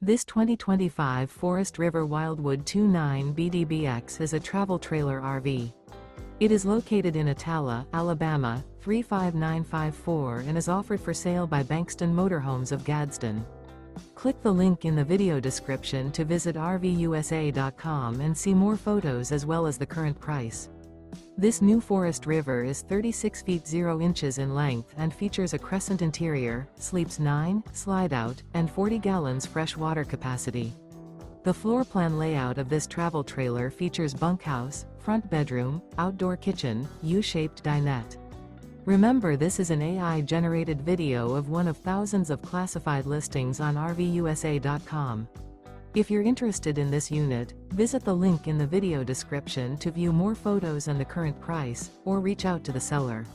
This 2025 Forest River Wildwood 29 BDBX is a travel trailer RV. It is located in Attalla, Alabama, 35954 and is offered for sale by Bankston Motorhomes of Gadsden. Click the link in the video description to visit RVUSA.com and see more photos as well as the current price. This new Forest River is 36 feet 0 inches in length and features a CRESCENT interior, sleeps 9, slide-out, and 40 gallons fresh water capacity. The floor plan layout of this travel trailer features bunkhouse, front bedroom, outdoor kitchen, U-shaped dinette. Remember, this is an AI-generated video of one of thousands of classified listings on RVUSA.com. If you're interested in this unit, visit the link in the video description to view more photos and the current price, or reach out to the seller.